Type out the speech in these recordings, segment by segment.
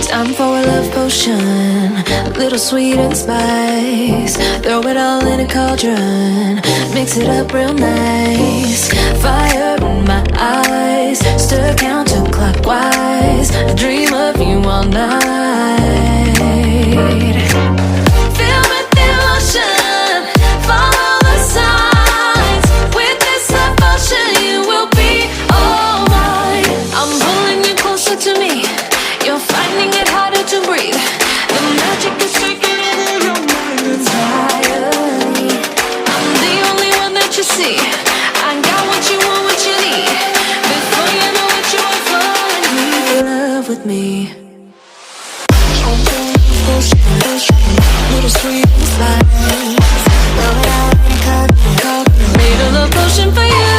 Time for a love potion, a little sweet and spice. Throw it all in a cauldron, mix it up real nice. Fire in my eyes, stir counterclockwise. I dream of you all night. Feel with devotion, follow the signs. With this devotion, you will be all mine. I'm pulling you closer to me. You're finding it harder to breathe. The magic is taking over your mind entirely. I'm the only one that you see. I got what you want, what you need. Before you know it, you are falling in love with me. Little sweet and spice. Made a love potion for you.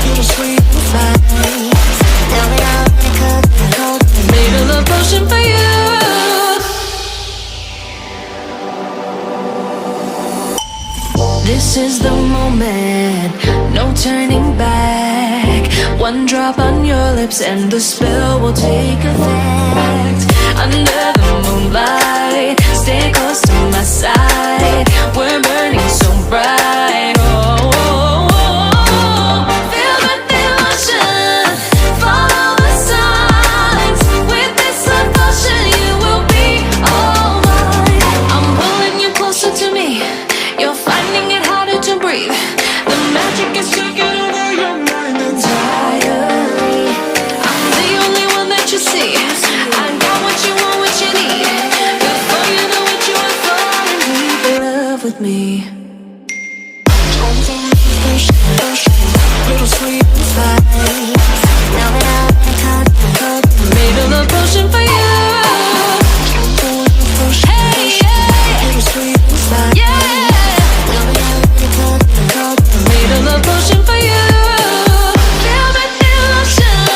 Little sweet and spice. Made a love potion for you. This is the moment, no turning back. One drop on your lips and the spell will take effect. Under the moonlight, stay close to my side. We're burning so bright. Oh, oh, oh. Feel the devotion, follow the signs. With this devotion, you will be all mine. I'm pulling you closer to me. You're finding it harder to breathe. The magic is taking over your mind entirely. I'm the only one that you see. I got what you want, what you need. Before you know it, you are falling in love with me. Little sweet and spice. Made a love potion for you. Hey, yeah. Little sweet and spice. Yeah. Made a love potion for you. Feel the devotion,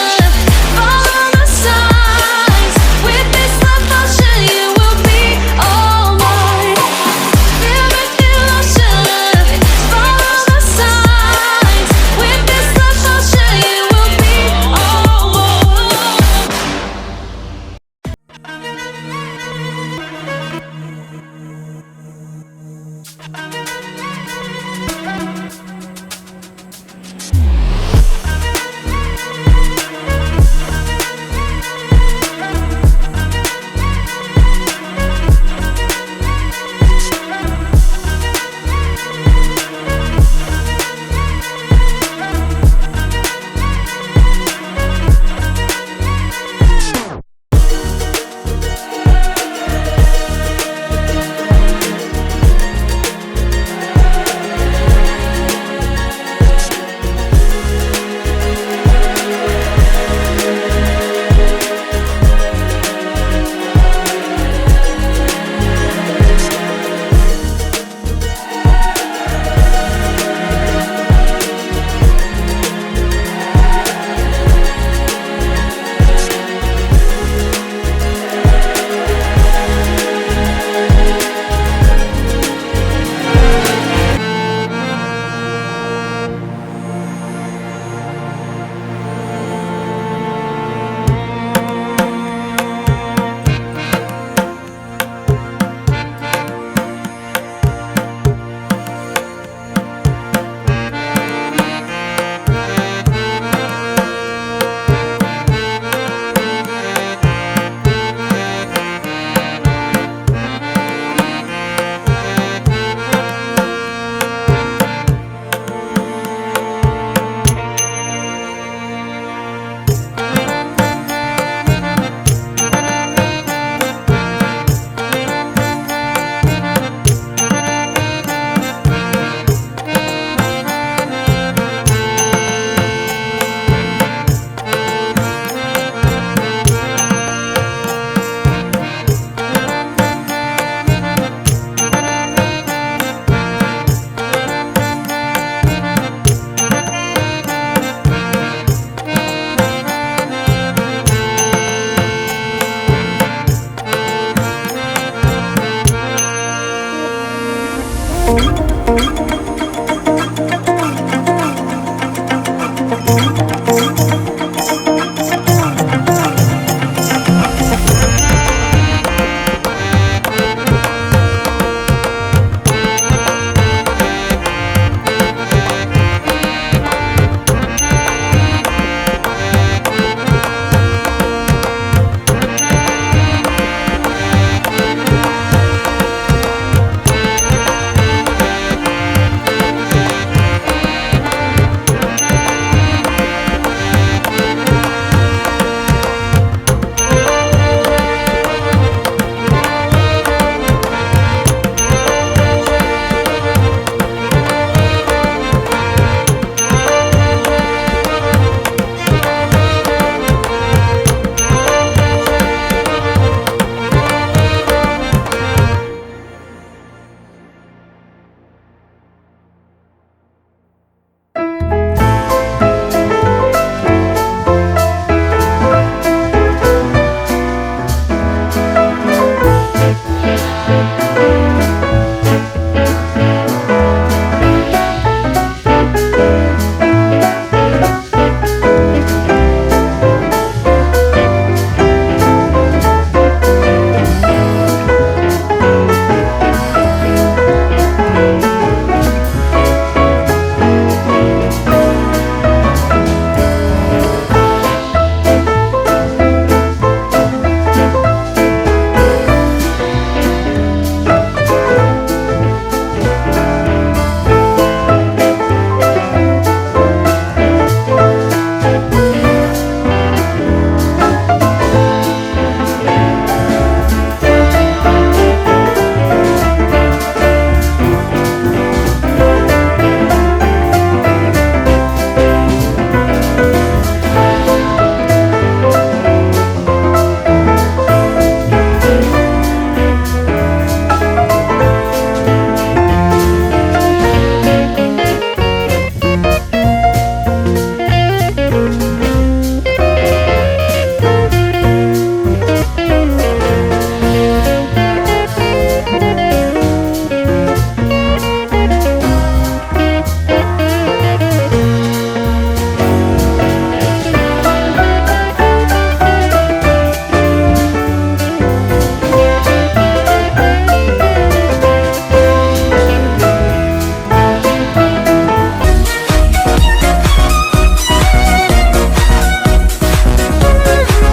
follow the signs. With this love potion, you will be all mine. Feel the devotion, follow the signs. With this love potion, you will be all mine.